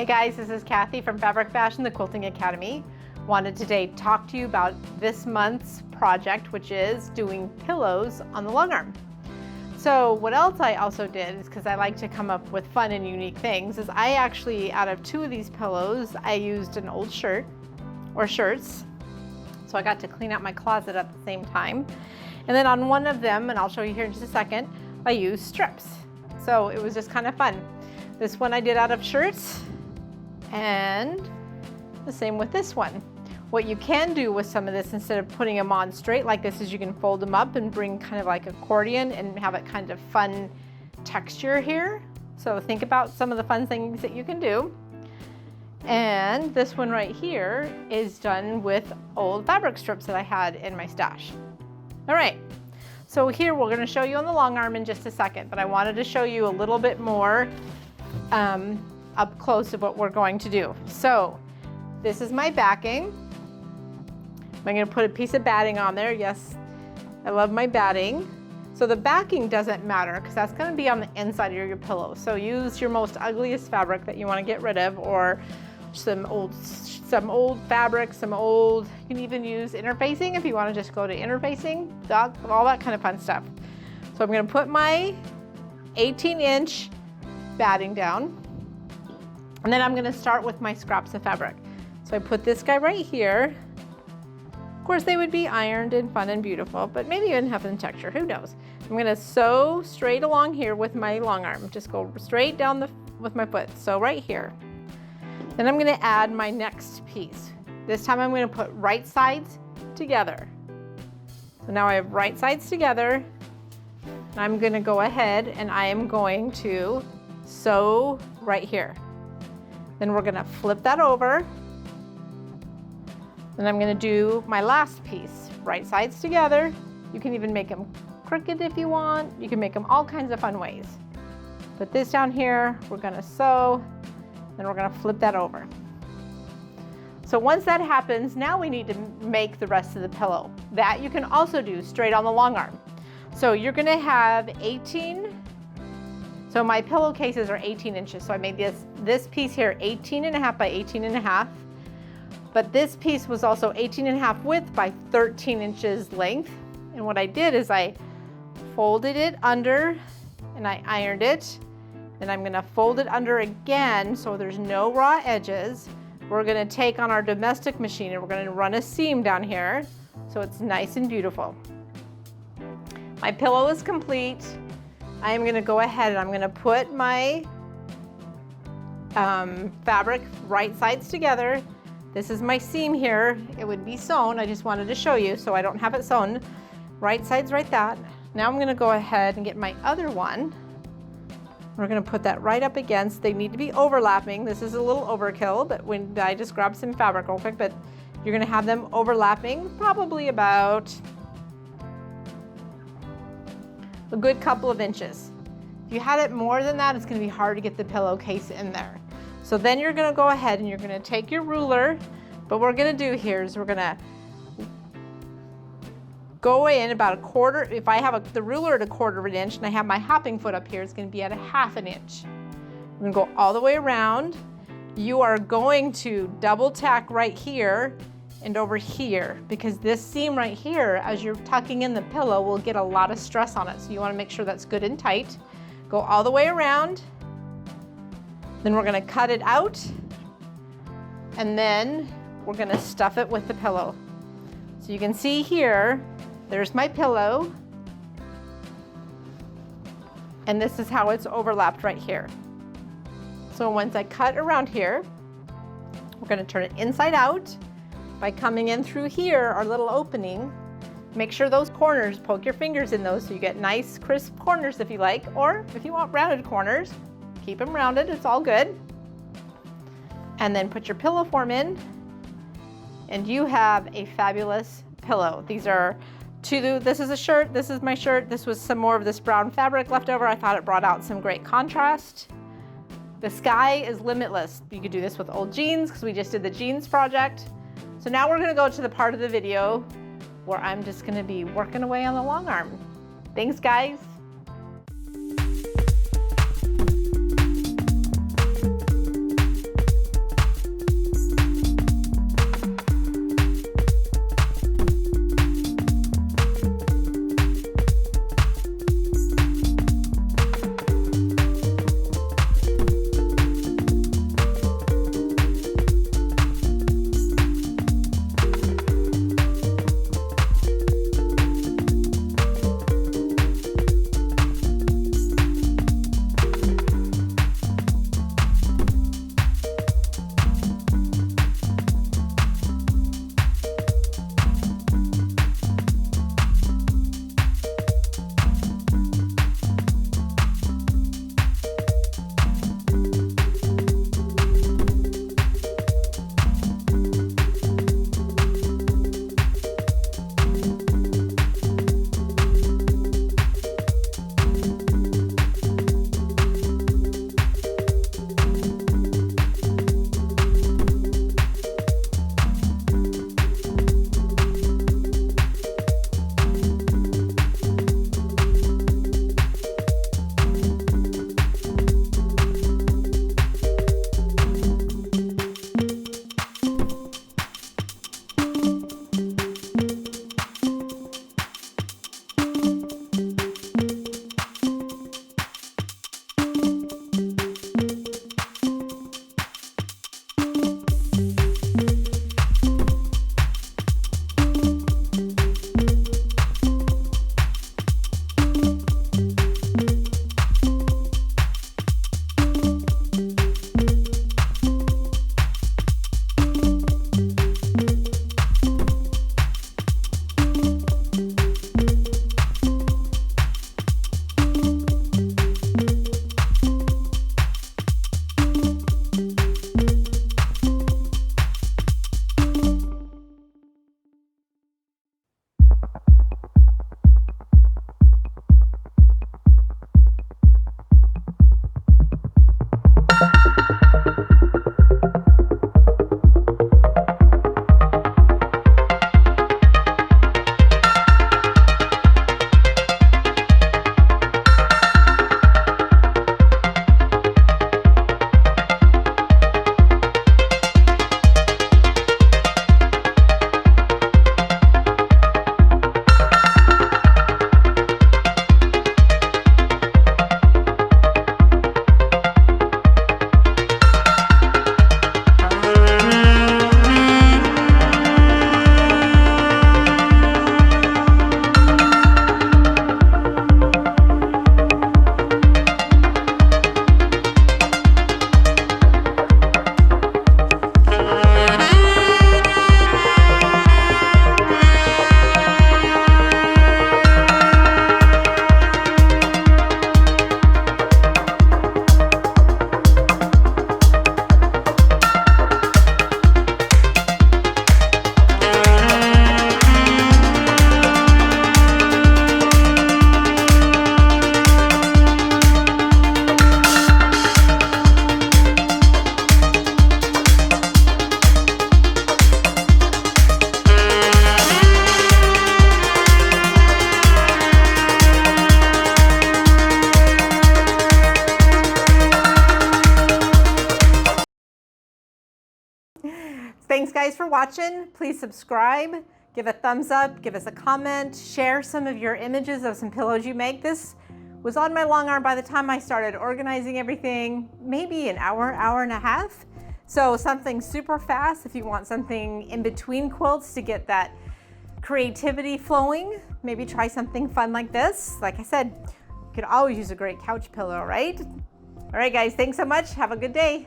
Hey guys, this is Kathy from Fabric Fashion, the Quilting Academy. Wanted today to talk to you about this month's project, which is doing pillows on the Longarm. So what else I also did is, because I like to come up with fun and unique things, is I actually, out of 2 of these pillows, I used an old shirt or shirts. So I got to clean out my closet at the same time. And then on one of them, and I'll show you here in just a second, I used strips. So it was just kind of fun. This one I did out of shirts, and the same with this one. What you can do with some of this, instead of putting them on straight like this, is you can fold them up and bring kind of like accordion and have it kind of fun texture here. So think about some of the fun things that you can do. And this one right here is done with old fabric strips that I had in my stash. All right, so here we're gonna show you on the Longarm in just a second, but I wanted to show you a little bit more up close of what we're going to do. So this is my backing. I'm going to put a piece of batting on there. Yes, I love my batting. So the backing doesn't matter because that's going to be on the inside of your pillow. So use your most ugliest fabric that you want to get rid of, or some old fabric, you can even use interfacing if you want to just go to interfacing, all that kind of fun stuff. So I'm going to put my 18-inch batting down. And then I'm going to start with my scraps of fabric. So I put this guy right here. Of course, they would be ironed and fun and beautiful, but maybe even have some texture, who knows. I'm going to sew straight along here with my Longarm. Just go straight down with my foot, so right here. Then I'm going to add my next piece. This time I'm going to put right sides together. So now I have right sides together. I'm going to go ahead and I am going to sew right here. Then we're gonna flip that over. Then I'm gonna do my last piece, right sides together. You can even make them crooked if you want. You can make them all kinds of fun ways. Put this down here, we're gonna sew, then we're gonna flip that over. So once that happens, now we need to make the rest of the pillow. That you can also do straight on the Longarm. So you're gonna have 18, so my pillowcases are 18 inches. So I made this piece here 18.5 by 18.5. But this piece was also 18.5 width by 13 inches length. And what I did is I folded it under and I ironed it. Then I'm gonna fold it under again so there's no raw edges. We're gonna take on our domestic machine and we're gonna run a seam down here so it's nice and beautiful. My pillow is complete. I am gonna go ahead and I'm gonna put my fabric right sides together. This is my seam here. It would be sewn. I just wanted to show you so I don't have it sewn. Right sides right that. Now I'm gonna go ahead and get my other one. We're gonna put that right up against. They need to be overlapping. This is a little overkill, but when I just grabbed some fabric real quick, but you're gonna have them overlapping probably about a good couple of inches. If you had it more than that, it's gonna be hard to get the pillowcase in there. So then you're gonna go ahead and you're gonna take your ruler, but what we're gonna do here is we're gonna go in about a quarter. If I have the ruler at a 1/4 inch and I have my hopping foot up here, it's gonna be at a 1/2 inch. I'm gonna go all the way around. You are going to double tack right here and over here, because this seam right here, as you're tucking in the pillow, will get a lot of stress on it. So you wanna make sure that's good and tight. Go all the way around. Then we're gonna cut it out. And then we're gonna stuff it with the pillow. So you can see here, there's my pillow. And this is how it's overlapped right here. So once I cut around here, we're gonna turn it inside out. By coming in through here, our little opening, make sure those corners, poke your fingers in those so you get nice crisp corners if you like, or if you want rounded corners, keep them rounded, it's all good. And then put your pillow form in, and you have a fabulous pillow. These are this is a shirt, this is my shirt, this was some more of this brown fabric left over. I thought it brought out some great contrast. The sky is limitless. You could do this with old jeans because we just did the jeans project. So now we're gonna go to the part of the video where I'm just gonna be working away on the Longarm. Thanks, guys. Thanks guys for watching. Please subscribe, give a thumbs up, give us a comment, share some of your images of some pillows you make. This was on my long arm by the time I started organizing everything, maybe an hour, hour and a half. So something super fast if you want something in between quilts to get that creativity flowing. Maybe try something fun like this. Like I said, you could always use a great couch pillow, right? All right guys, thanks so much. Have a good day.